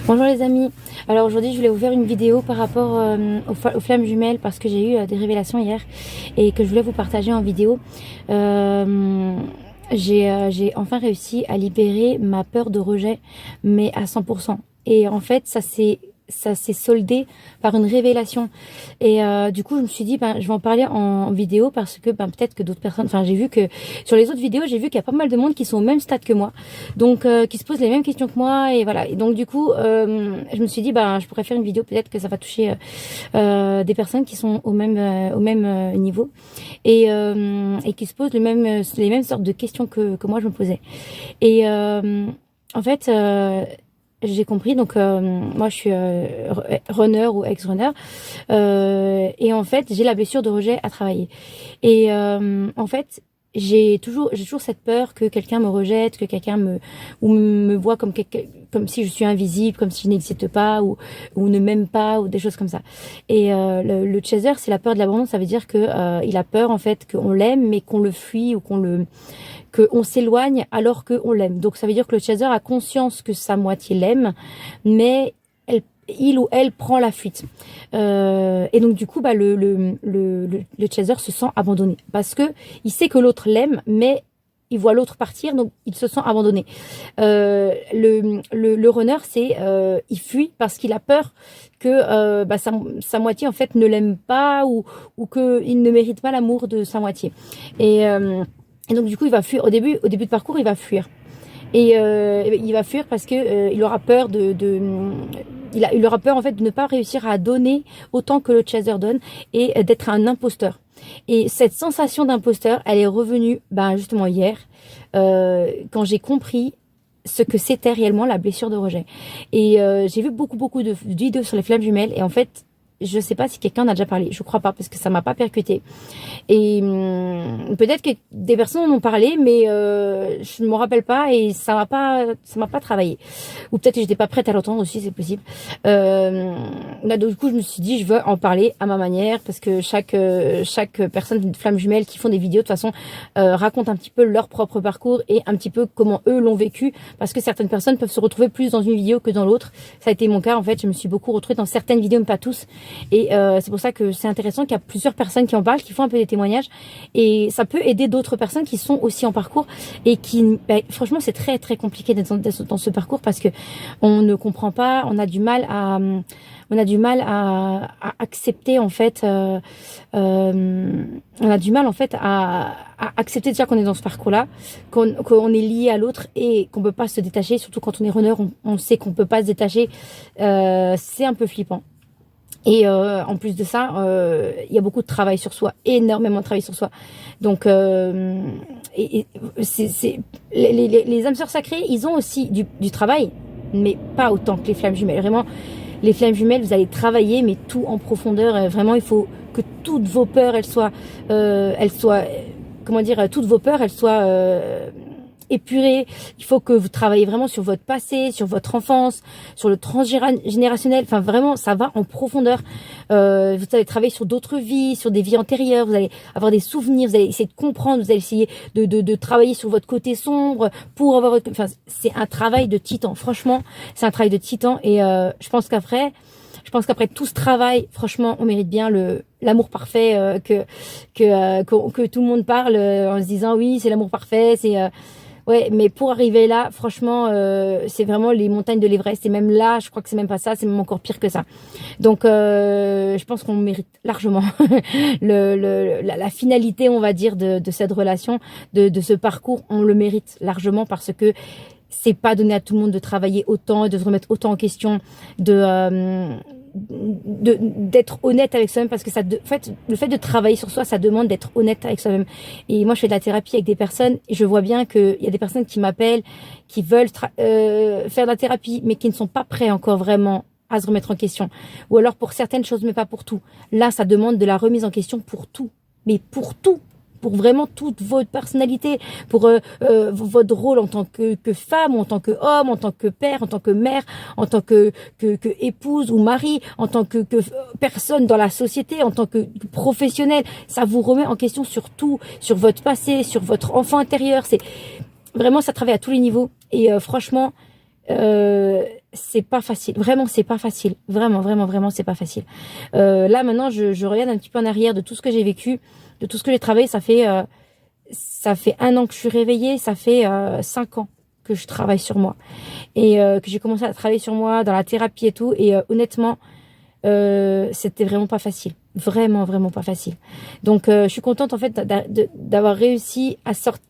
Bonjour les amis, alors aujourd'hui je voulais vous faire une vidéo par rapport aux flammes jumelles parce que j'ai eu des révélations hier et que je voulais vous partager en vidéo. J'ai enfin réussi à libérer ma peur de rejet, mais à 100%. Et en fait ça s'est soldé par une révélation. Et du coup, je me suis dit, je vais en parler en vidéo parce que peut-être que d'autres personnes... Enfin, j'ai vu que sur les autres vidéos, j'ai vu qu'il y a pas mal de monde qui sont au même stade que moi. Donc, qui se posent les mêmes questions que moi. Et voilà. Et donc, du coup, je me suis dit, je pourrais faire une vidéo. Peut-être que ça va toucher des personnes qui sont au même niveau. Et qui se posent les mêmes sortes de questions que moi, je me posais. Et en fait... j'ai compris, donc moi je suis runner ou ex-runner et en fait j'ai la blessure de rejet à travailler et en fait j'ai toujours cette peur que quelqu'un me rejette, que quelqu'un me voit comme si je suis invisible, comme si je n'existe pas ou ne m'aime pas ou des choses comme ça. Et le chaser, c'est la peur de l'abandon, ça veut dire que il a peur en fait qu'on l'aime mais qu'on le fuit ou qu'on s'éloigne alors qu'on l'aime. Donc ça veut dire que le chaser a conscience que sa moitié l'aime, mais il ou elle prend la fuite. Et donc du coup, le chaser se sent abandonné parce que il sait que l'autre l'aime, mais il voit l'autre partir, donc il se sent abandonné. Le runner, c'est il fuit parce qu'il a peur que sa moitié en fait ne l'aime pas ou que il ne mérite pas l'amour de sa moitié. Et donc du coup, il va fuir. Au début de parcours, il va fuir. Et il va fuir parce que il aura peur il aura peur en fait de ne pas réussir à donner autant que le chaser donne et d'être un imposteur. Et cette sensation d'imposteur, elle est revenue justement hier quand j'ai compris ce que c'était réellement la blessure de rejet. Et j'ai vu beaucoup de vidéos sur les flammes jumelles et en fait je sais pas si quelqu'un en a déjà parlé, je crois pas parce que ça m'a pas percuté. Et peut-être que des personnes en ont parlé, mais je ne me rappelle pas et ça m'a pas travaillé. Ou peut-être que j'étais pas prête à l'entendre aussi, c'est possible. Là, du coup, je me suis dit, je veux en parler à ma manière parce que chaque personne de flamme jumelle qui font des vidéos de toute façon raconte un petit peu leur propre parcours et un petit peu comment eux l'ont vécu, parce que certaines personnes peuvent se retrouver plus dans une vidéo que dans l'autre. Ça a été mon cas en fait. Je me suis beaucoup retrouvée dans certaines vidéos, mais pas tous. Et c'est pour ça que c'est intéressant qu'il y a plusieurs personnes qui en parlent, qui font un peu des témoignages. Et ça peut aider d'autres personnes qui sont aussi en parcours et qui, franchement, c'est très très compliqué d'être dans ce parcours parce que on ne comprend pas, on a du mal à accepter en fait, on a du mal en fait à accepter déjà qu'on est dans ce parcours-là, qu'on est lié à l'autre et qu'on peut pas se détacher. Surtout quand on est runner, on sait qu'on peut pas se détacher. C'est un peu flippant. Et en plus de ça, il y a beaucoup de travail sur soi, énormément de travail sur soi. Donc, les âmes sœurs sacrées, ils ont aussi du travail, mais pas autant que les flammes jumelles. Vraiment, les flammes jumelles, vous allez travailler, mais tout en profondeur. Vraiment, il faut que toutes vos peurs, toutes vos peurs, elles soient épuré. Il faut que vous travaillez vraiment sur votre passé, sur votre enfance, sur le transgénérationnel. Enfin, vraiment, ça va en profondeur. Vous allez travailler sur d'autres vies, sur des vies antérieures. Vous allez avoir des souvenirs. Vous allez essayer de comprendre. Vous allez essayer de travailler sur votre côté sombre pour avoir votre... Enfin, c'est un travail de titan. Franchement, c'est un travail de titan. Et je pense qu'après tout ce travail, franchement, on mérite bien l'amour parfait que tout le monde parle en se disant oui, c'est l'amour parfait, c'est ouais, mais pour arriver là, franchement, c'est vraiment les montagnes de l'Everest. Et même là, je crois que c'est même pas ça, c'est même encore pire que ça. Donc, je pense qu'on mérite largement la finalité, on va dire, de cette relation, de ce parcours. On le mérite largement parce que c'est pas donné à tout le monde de travailler autant et de se remettre autant en question, d'être honnête avec soi-même, parce que en fait, le fait de travailler sur soi, ça demande d'être honnête avec soi-même. Et moi, je fais de la thérapie avec des personnes et je vois bien qu'il y a des personnes qui m'appellent, qui veulent faire de la thérapie, mais qui ne sont pas prêts encore vraiment à se remettre en question. Ou alors pour certaines choses, mais pas pour tout. Là, ça demande de la remise en question pour tout. Mais pour tout. Pour vraiment toute votre personnalité, pour votre rôle en tant que femme, en tant que homme, en tant que père, en tant que mère, en tant que épouse ou mari, en tant que personne dans la société, en tant que professionnel. Ça vous remet en question sur tout, sur votre passé, sur votre enfant intérieur. C'est vraiment, ça travaille à tous les niveaux. Et franchement, c'est pas facile. Vraiment, c'est pas facile. Vraiment, vraiment, vraiment, c'est pas facile. Là, maintenant, je regarde un petit peu en arrière de tout ce que j'ai vécu, de tout ce que j'ai travaillé. Ça fait 1 an que je suis réveillée. Ça fait 5 ans que je travaille sur moi. Et que j'ai commencé à travailler sur moi dans la thérapie et tout. Et honnêtement, c'était vraiment pas facile. Vraiment, vraiment pas facile. Donc, je suis contente, en fait, d'avoir réussi à sortir,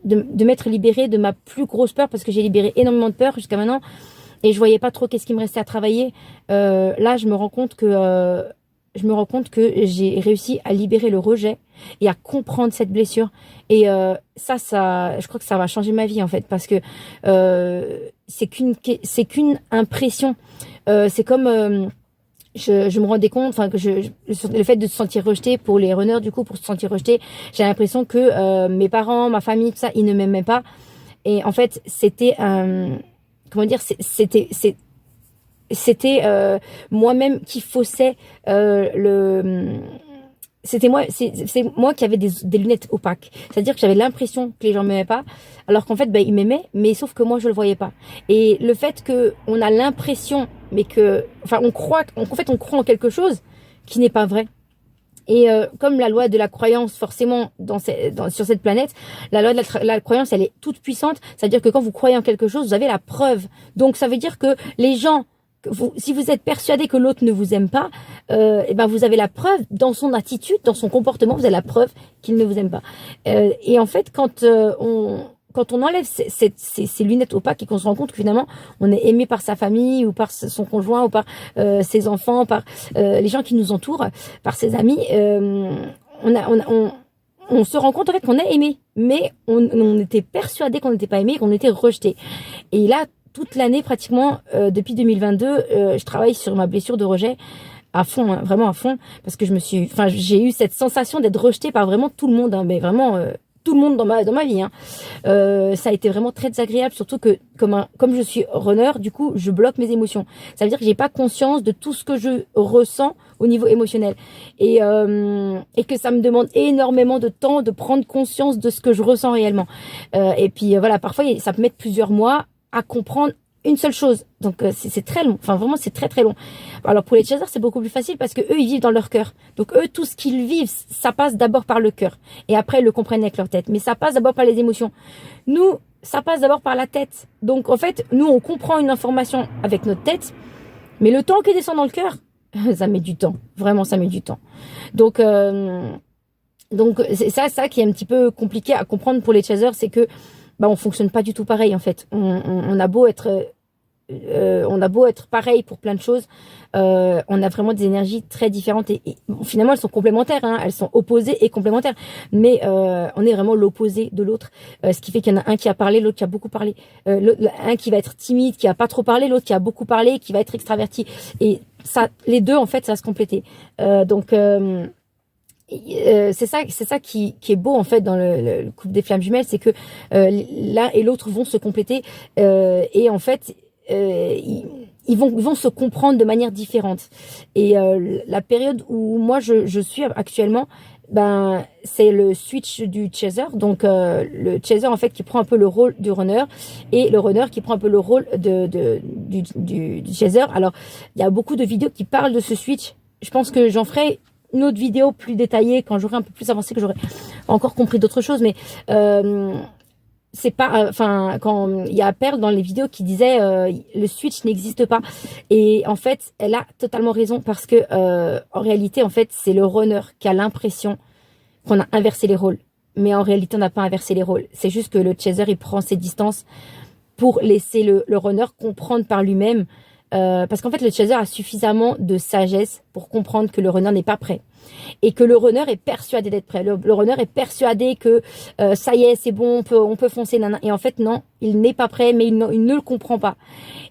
de m'être libérée de ma plus grosse peur, parce que j'ai libéré énormément de peur jusqu'à maintenant. Et je voyais pas trop qu'est-ce qui me restait à travailler. Là, je me rends compte que j'ai réussi à libérer le rejet et à comprendre cette blessure. Et ça, je crois que ça va changer ma vie, en fait, parce que c'est qu'une impression. C'est comme je me rendais compte, enfin, le fait de se sentir rejeté pour les runners, du coup, pour se sentir rejeté, j'ai l'impression que mes parents, ma famille, tout ça, ils ne m'aimaient pas. Et en fait, c'était comment dire, c'était moi-même qui faussais c'était moi, c'est moi qui avais des lunettes opaques. C'est-à-dire que j'avais l'impression que les gens m'aimaient pas, alors qu'en fait, ben, ils m'aimaient, mais sauf que moi, je le voyais pas. Et le fait que on a l'impression, mais que, enfin, en fait, on croit en quelque chose qui n'est pas vrai. Et comme la loi de la croyance, forcément, sur cette planète, la loi de la croyance, elle est toute puissante. C'est-à-dire que quand vous croyez en quelque chose, vous avez la preuve. Donc, ça veut dire que les gens, si vous êtes persuadé que l'autre ne vous aime pas, et ben vous avez la preuve dans son attitude, dans son comportement, vous avez la preuve qu'il ne vous aime pas. Et en fait, quand on enlève ces lunettes opaques et qu'on se rend compte que finalement on est aimé par sa famille ou par son conjoint ou par ses enfants, par les gens qui nous entourent, par ses amis, on se rend compte en fait qu'on est aimé, mais on était persuadé qu'on n'était pas aimé, qu'on était rejeté. Et là, toute l'année pratiquement, depuis 2022, je travaille sur ma blessure de rejet à fond, hein, vraiment à fond, parce que j'ai eu cette sensation d'être rejetée par vraiment tout le monde, hein, mais vraiment tout le monde dans ma vie, hein. Ça a été vraiment très désagréable, surtout que comme je suis runner, du coup je bloque mes émotions. Ça veut dire que j'ai pas conscience de tout ce que je ressens au niveau émotionnel, et que ça me demande énormément de temps de prendre conscience de ce que je ressens réellement. Et puis voilà, parfois ça peut mettre plusieurs mois à comprendre une seule chose. Donc c'est très long. Enfin vraiment c'est très très long. Alors pour les chasers c'est beaucoup plus facile parce que eux ils vivent dans leur cœur. Donc eux tout ce qu'ils vivent ça passe d'abord par le cœur et après ils le comprennent avec leur tête. Mais ça passe d'abord par les émotions. Nous ça passe d'abord par la tête. Donc en fait nous on comprend une information avec notre tête, mais le temps qui descend dans le cœur ça met du temps. Vraiment ça met du temps. Donc c'est ça qui est un petit peu compliqué à comprendre pour les chasers, c'est que on fonctionne pas du tout pareil en fait. On a beau être pareil pour plein de choses, on a vraiment des énergies très différentes et finalement elles sont complémentaires, hein, elles sont opposées et complémentaires, mais on est vraiment l'opposé de l'autre, ce qui fait qu'il y en a un qui a parlé, l'autre qui a beaucoup parlé, un qui va être timide, qui a pas trop parlé, l'autre qui a beaucoup parlé, qui va être extraverti, et ça, les deux en fait ça va se compléter. C'est ça qui est beau en fait dans le couple des flammes jumelles, c'est que l'un et l'autre vont se compléter, et en fait ils vont se comprendre de manière différente. Et la période où moi je suis actuellement, c'est le switch du chaser, donc le chaser en fait qui prend un peu le rôle du runner et le runner qui prend un peu le rôle du chaser. Alors il y a beaucoup de vidéos qui parlent de ce switch. Je pense que j'en ferai une autre vidéo plus détaillée quand j'aurai un peu plus avancé, que j'aurai encore compris d'autres choses, mais c'est pas, quand il y a Pearl dans les vidéos qui disait le switch n'existe pas, et en fait elle a totalement raison, parce que en réalité en fait c'est le runner qui a l'impression qu'on a inversé les rôles, mais en réalité on n'a pas inversé les rôles. C'est juste que le chaser il prend ses distances pour laisser le runner comprendre par lui-même. Parce qu'en fait le chaser a suffisamment de sagesse pour comprendre que le runner n'est pas prêt et que le runner est persuadé d'être prêt. Le runner est persuadé que ça y est, c'est bon, on peut foncer, nana. Et en fait non, il n'est pas prêt, mais il ne le comprend pas.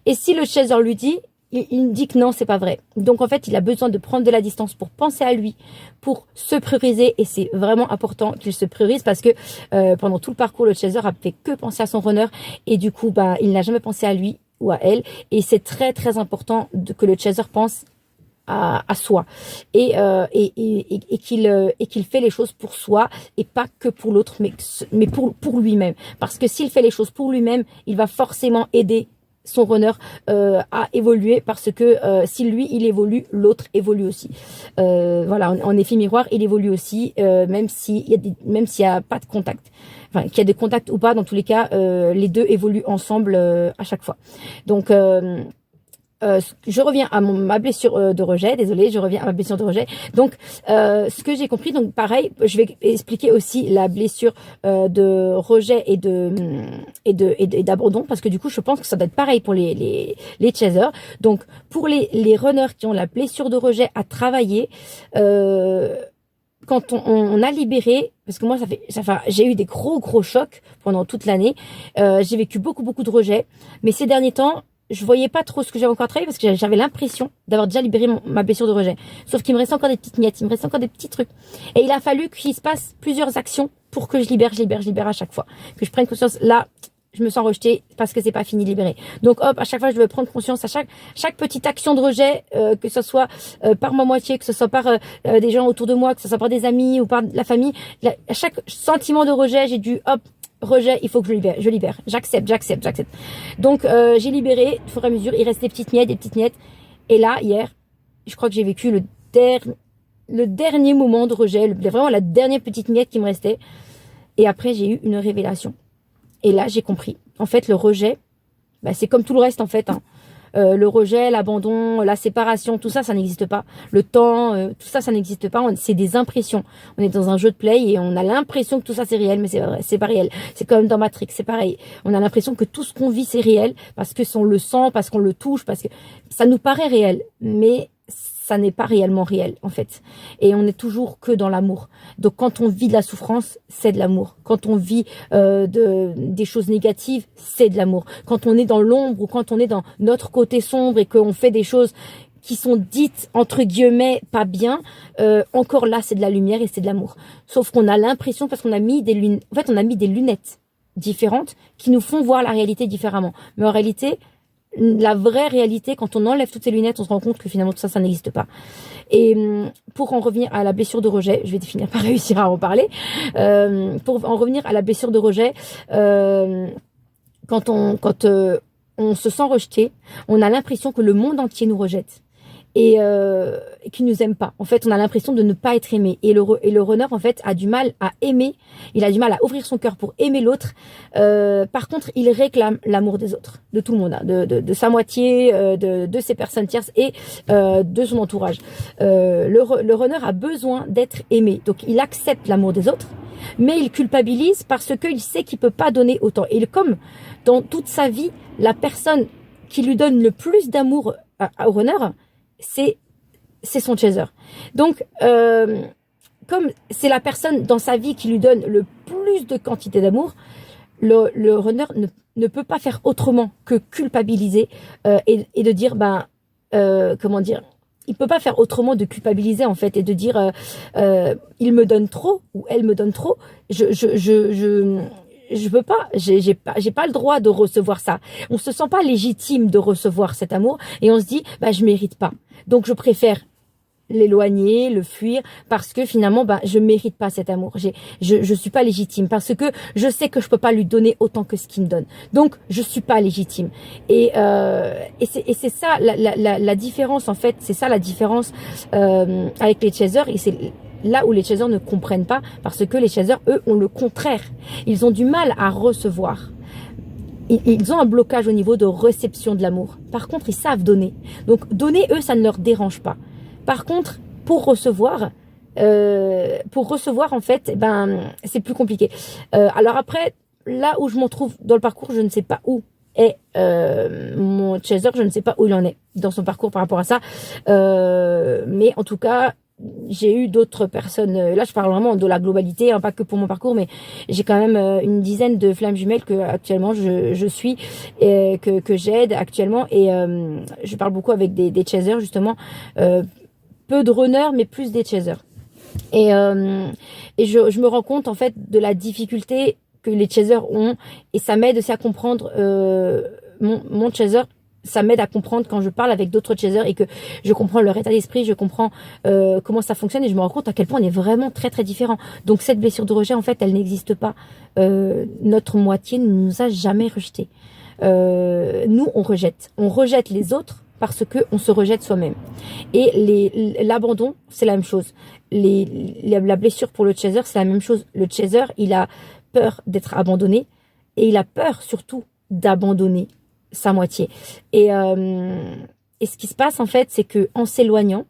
Et si le chaser lui dit, il dit que non, c'est pas vrai. Donc en fait il a besoin de prendre de la distance pour penser à lui, pour se prioriser, et c'est vraiment important qu'il se priorise, parce que pendant tout le parcours le chaser a fait que penser à son runner, et du coup il n'a jamais pensé à lui ou à elle, et c'est très très important que le chaser pense à soi, et qu'il fait les choses pour soi et pas que pour l'autre, mais pour lui-même, parce que s'il fait les choses pour lui-même, il va forcément aider son runner a évolué, parce que si lui il évolue, l'autre évolue aussi. Voilà, en effet miroir, il évolue aussi, même s'il y a pas de contact, enfin qu'il y a des contacts ou pas, dans tous les cas, les deux évoluent ensemble à chaque fois. Donc je reviens à ma blessure de rejet. Désolée, je reviens à ma blessure de rejet. Donc, ce que j'ai compris, donc pareil, je vais expliquer aussi la blessure de rejet et d'abandon, parce que du coup, je pense que ça doit être pareil pour les chasers. Donc, pour les runners qui ont la blessure de rejet à travailler, quand on a libéré, parce que moi j'ai eu des gros chocs pendant toute l'année. J'ai vécu beaucoup de rejets, mais ces derniers temps, je voyais pas trop ce que j'avais encore travaillé, parce que j'avais l'impression d'avoir déjà libéré ma blessure de rejet. Sauf qu'il me restait encore des petites miettes, il me restait encore des petits trucs. Et il a fallu qu'il se passe plusieurs actions pour que je libère à chaque fois. Que je prenne conscience, là, je me sens rejetée parce que c'est pas fini de libérer. Donc hop, à chaque fois je devais prendre conscience à chaque petite action de rejet, que ce soit par ma moitié, que ce soit par des gens autour de moi, que ce soit par des amis ou par la famille. À chaque sentiment de rejet, j'ai dû hop, rejet, il faut que je libère. J'accepte. Donc j'ai libéré au fur et à mesure. Il reste des petites miettes. Et là, hier, je crois que j'ai vécu le dernier moment de rejet, vraiment la dernière petite miette qui me restait. Et après, j'ai eu une révélation. Et là, j'ai compris. En fait, le rejet, bah, c'est comme tout le reste, en fait. Hein. Le rejet, l'abandon, la séparation, tout ça, ça n'existe pas. Le temps, tout ça, ça n'existe pas. C'est des impressions. On est dans un jeu de play et on a l'impression que tout ça, c'est réel, mais c'est vrai, c'est pas réel. C'est comme dans Matrix, c'est pareil. On a l'impression que tout ce qu'on vit, c'est réel, parce que on le sent, parce qu'on le touche, parce que ça nous paraît réel. Mais ça n'est pas réellement réel, en fait. Et on n'est toujours que dans l'amour. Donc, quand on vit de la souffrance, c'est de l'amour. Quand on vit des choses négatives, c'est de l'amour. Quand on est dans l'ombre, ou quand on est dans notre côté sombre et qu'on fait des choses qui sont dites, entre guillemets, pas bien, encore là, c'est de la lumière et c'est de l'amour. Sauf qu'on a l'impression, parce qu'on a mis des lunettes, en fait, on a mis des lunettes différentes qui nous font voir la réalité différemment. Mais en réalité, la vraie réalité, quand on enlève toutes ces lunettes, on se rend compte que finalement tout ça, ça n'existe pas. Et pour en revenir à la blessure de rejet, je vais finir par réussir à en parler. Pour en revenir à la blessure de rejet, quand on se sent rejeté, on a l'impression que le monde entier nous rejette et qui nous aime pas. En fait, on a l'impression de ne pas être aimé. Et le runner, en fait, a du mal à aimer. Il a du mal à ouvrir son cœur pour aimer l'autre. Par contre, il réclame l'amour des autres, de tout le monde, hein, de sa moitié, de ses personnes tierces et de son entourage. Le runner a besoin d'être aimé. Donc, il accepte l'amour des autres, mais il culpabilise parce qu'il sait qu'il peut pas donner autant. Et comme dans toute sa vie, la personne qui lui donne le plus d'amour au runner, c'est son chaser. Donc, comme c'est la personne dans sa vie qui lui donne le plus de quantité d'amour, le runner ne peut pas faire autrement que culpabiliser et de dire, comment dire, il peut pas faire autrement de culpabiliser, en fait, et de dire, il me donne trop ou elle me donne trop. Je peux pas, j'ai pas le droit de recevoir ça. On se sent pas légitime de recevoir cet amour et on se dit, je mérite pas. Donc je préfère l'éloigner, le fuir, parce que finalement, je mérite pas cet amour. Je suis pas légitime parce que je sais que je peux pas lui donner autant que ce qu'il me donne. Donc je suis pas légitime. Et c'est ça la différence, en fait. C'est ça la différence avec les chasers, et c'est là où les chasers ne comprennent pas, parce que les chasers, eux, ont le contraire. Ils ont du mal à recevoir. Ils ont un blocage au niveau de réception de l'amour. Par contre, ils savent donner. Donc, donner, eux, ça ne leur dérange pas. Par contre, pour recevoir, en fait, c'est plus compliqué. Alors après, là où je m'en trouve dans le parcours, je ne sais pas où est mon chaser, je ne sais pas où il en est dans son parcours par rapport à ça. Mais en tout cas, j'ai eu d'autres personnes, là je parle vraiment de la globalité, hein, pas que pour mon parcours, mais j'ai quand même une dizaine de flammes jumelles que actuellement je suis, et que j'aide actuellement, et je parle beaucoup avec des chasers justement, peu de runners mais plus des chasers, et je me rends compte en fait de la difficulté que les chasers ont, et ça m'aide aussi à comprendre mon chaser. Ça m'aide à comprendre quand je parle avec d'autres chasers et que je comprends leur état d'esprit, je comprends comment ça fonctionne, et je me rends compte à quel point on est vraiment très très différents. Donc cette blessure de rejet, en fait, elle n'existe pas. Notre moitié ne nous a jamais rejetés. nous, on rejette les autres parce que on se rejette soi-même. Et l'abandon, c'est la même chose. La blessure pour le chaser, c'est la même chose. Le chaser, il a peur d'être abandonné et il a peur surtout d'abandonner sa moitié. Et ce qui se passe en fait, c'est que en s'éloignant,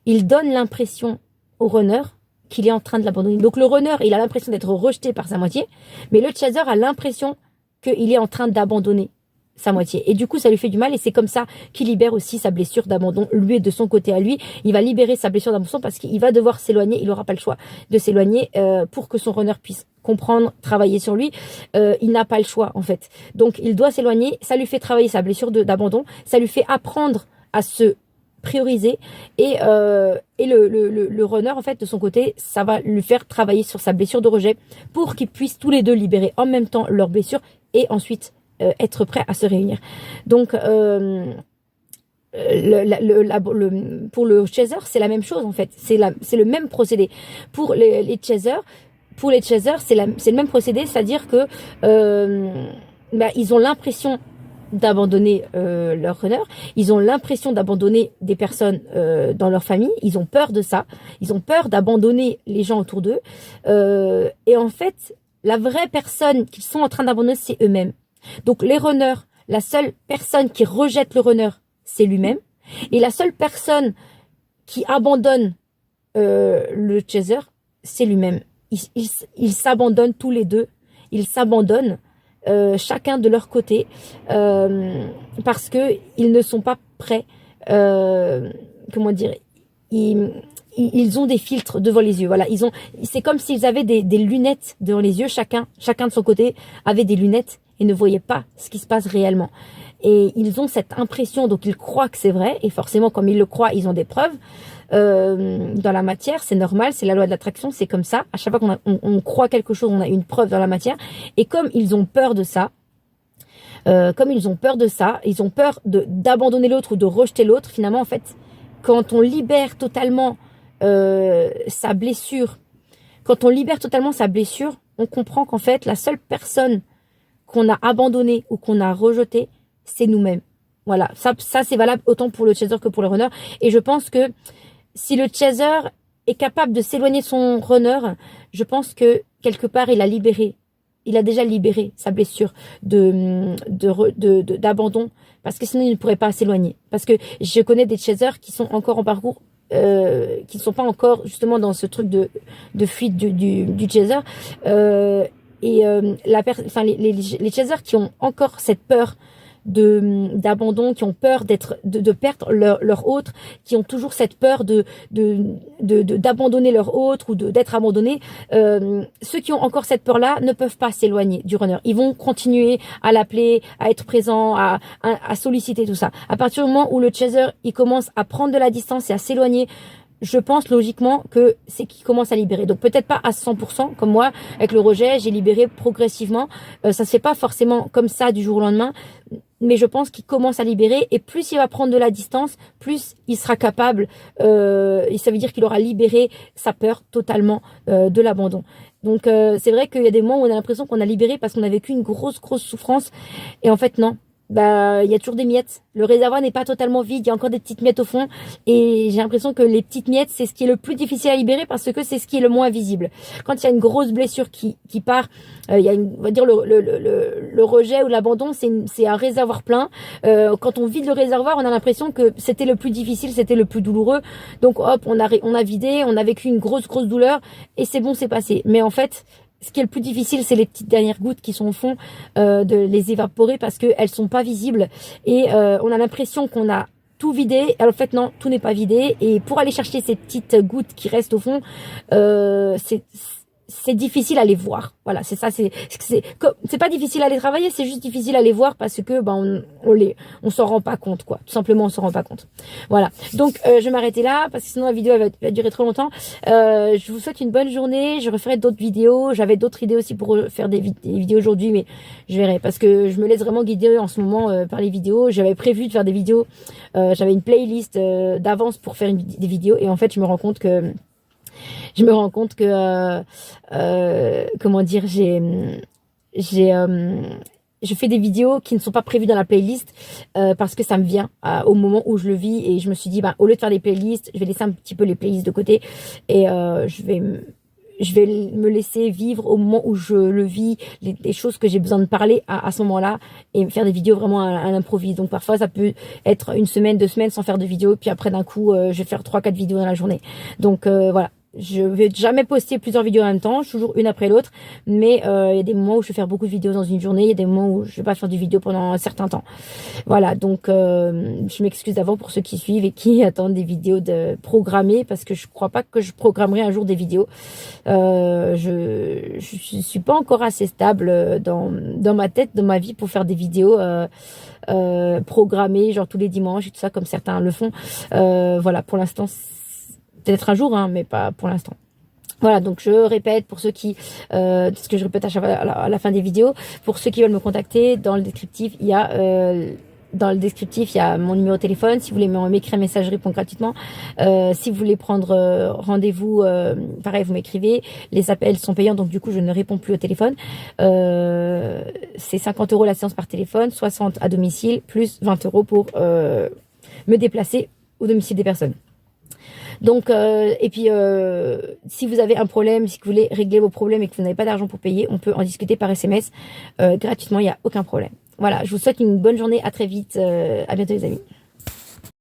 il donne l'impression au runner qu'il est en train de l'abandonner. Donc le runner, il a l'impression d'être rejeté par sa moitié, mais le chaser a l'impression qu'il est en train d'abandonner sa moitié. Et du coup, ça lui fait du mal et c'est comme ça qu'il libère aussi sa blessure d'abandon. Lui, de son côté à lui, il va libérer sa blessure d'abandon parce qu'il va devoir s'éloigner. Il n'aura pas le choix de s'éloigner pour que son runner puisse comprendre, travailler sur lui. Il n'a pas le choix, en fait. Donc, il doit s'éloigner. Ça lui fait travailler sa blessure d'abandon. Ça lui fait apprendre à se prioriser et le runner en fait de son côté ça va lui faire travailler sur sa blessure de rejet pour qu'ils puissent tous les deux libérer en même temps leur blessure et ensuite être prêts à se réunir. Donc pour le chaser c'est la même chose en fait, c'est le même procédé pour les chasers. Pour les chasers c'est le même procédé, c'est-à-dire que ils ont l'impression d'abandonner leur runner, ils ont l'impression d'abandonner des personnes dans leur famille, ils ont peur de ça, ils ont peur d'abandonner les gens autour d'eux, et en fait, la vraie personne qu'ils sont en train d'abandonner, c'est eux-mêmes. Donc les runners, la seule personne qui rejette le runner, c'est lui-même, et la seule personne qui abandonne le chaser, c'est lui-même. Ils s'abandonnent tous les deux, ils s'abandonnent chacun de leur côté parce que ils ne sont pas prêts, comment dire, ils ont des filtres devant les yeux, voilà, c'est comme s'ils avaient des lunettes devant les yeux, chacun de son côté avait des lunettes et ne voyait pas ce qui se passe réellement. Et ils ont cette impression, donc ils croient que c'est vrai, et forcément comme ils le croient, ils ont des preuves dans la matière, c'est normal, c'est la loi de l'attraction, c'est comme ça. À chaque fois qu'on croit quelque chose, on a une preuve dans la matière. Et comme ils ont peur de ça, ils ont peur d'abandonner l'autre ou de rejeter l'autre. Finalement, en fait, quand on libère totalement sa blessure, on comprend qu'en fait, la seule personne qu'on a abandonnée ou qu'on a rejetée, c'est nous-mêmes. Voilà, ça c'est valable autant pour le chaser que pour le runner. Et je pense que si le chaser est capable de s'éloigner de son runner, je pense que quelque part il a déjà libéré sa blessure d'abandon, parce que sinon il ne pourrait pas s'éloigner. Parce que je connais des chasers qui sont encore en parcours, qui ne sont pas encore justement dans ce truc de fuite du chaser, les chasers qui ont encore cette peur d'abandon, qui ont peur de perdre leur autre, qui ont toujours cette peur d'abandonner leur autre ou d'être abandonnés, ceux qui ont encore cette peur-là ne peuvent pas s'éloigner du runner. Ils vont continuer à l'appeler, à être présent, à solliciter tout ça. À partir du moment où le chaser il commence à prendre de la distance et à s'éloigner, je pense logiquement que c'est qu'il commence à libérer. Donc peut-être pas à 100%, comme moi, avec le rejet, j'ai libéré progressivement. Ça se fait pas forcément comme ça du jour au lendemain, mais je pense qu'il commence à libérer. Et plus il va prendre de la distance, plus il sera capable, et ça veut dire qu'il aura libéré sa peur totalement de l'abandon. Donc c'est vrai qu'il y a des moments où on a l'impression qu'on a libéré parce qu'on a vécu une grosse souffrance. Et en fait non. Il y a toujours des miettes. Le réservoir n'est pas totalement vide, il y a encore des petites miettes au fond. Et j'ai l'impression que les petites miettes, c'est ce qui est le plus difficile à libérer parce que c'est ce qui est le moins visible. Quand il y a une grosse blessure qui part, il y a on va dire le rejet ou l'abandon, c'est un réservoir plein. Quand on vide le réservoir, on a l'impression que c'était le plus difficile, c'était le plus douloureux. Donc hop, on a vidé, on a vécu une grosse douleur et c'est bon, c'est passé. Mais en fait, ce qui est le plus difficile, c'est les petites dernières gouttes qui sont au fond, de les évaporer parce qu'elles sont pas visibles. Et on a l'impression qu'on a tout vidé. Alors en fait, non, tout n'est pas vidé. Et pour aller chercher ces petites gouttes qui restent au fond, c'est difficile à les voir. Voilà, c'est ça. C'est pas difficile à les travailler, c'est juste difficile à les voir parce que on s'en rend pas compte, quoi. Tout simplement, on s'en rend pas compte. Voilà. Donc je vais m'arrêter là parce que sinon la vidéo elle va durer trop longtemps. Je vous souhaite une bonne journée. Je referai d'autres vidéos. J'avais d'autres idées aussi pour faire des vidéos aujourd'hui, mais je verrai parce que je me laisse vraiment guider en ce moment par les vidéos. J'avais prévu de faire des vidéos. J'avais une playlist d'avance pour faire des vidéos et en fait je me rends compte que comment dire, je fais des vidéos qui ne sont pas prévues dans la playlist parce que ça me vient au moment où je le vis et je me suis dit, au lieu de faire des playlists, je vais laisser un petit peu les playlists de côté et je vais me laisser vivre au moment où je le vis, les choses que j'ai besoin de parler à ce moment-là et faire des vidéos vraiment à l'improviste. Donc parfois ça peut être une semaine, 2 semaines sans faire de vidéos, puis après d'un coup je vais faire 3-4 vidéos dans la journée. Donc voilà. Je vais jamais poster plusieurs vidéos en même temps, toujours une après l'autre, mais il y a des moments où je vais faire beaucoup de vidéos dans une journée, il y a des moments où je vais pas faire de vidéos pendant un certain temps. Voilà, donc je m'excuse d'avant pour ceux qui suivent et qui attendent des vidéos programmées, parce que je crois pas que je programmerai un jour des vidéos. Je suis pas encore assez stable dans ma tête, dans ma vie pour faire des vidéos programmées, genre tous les dimanches et tout ça, comme certains le font. Voilà, pour l'instant, peut-être un jour, hein, mais pas pour l'instant. Voilà, donc je répète pour ceux qui, ce que je répète à la fin des vidéos, pour ceux qui veulent me contacter, dans le descriptif, il y a mon numéro de téléphone. Si vous voulez m'écrire un message, je réponds gratuitement. Si vous voulez prendre rendez-vous, pareil, vous m'écrivez. Les appels sont payants, donc du coup, je ne réponds plus au téléphone. C'est 50 € la séance par téléphone, 60 à domicile, plus 20 € pour me déplacer au domicile des personnes. Donc, et puis, si vous avez un problème, si vous voulez régler vos problèmes et que vous n'avez pas d'argent pour payer, on peut en discuter par SMS gratuitement, il n'y a aucun problème. Voilà, je vous souhaite une bonne journée, à très vite, à bientôt les amis.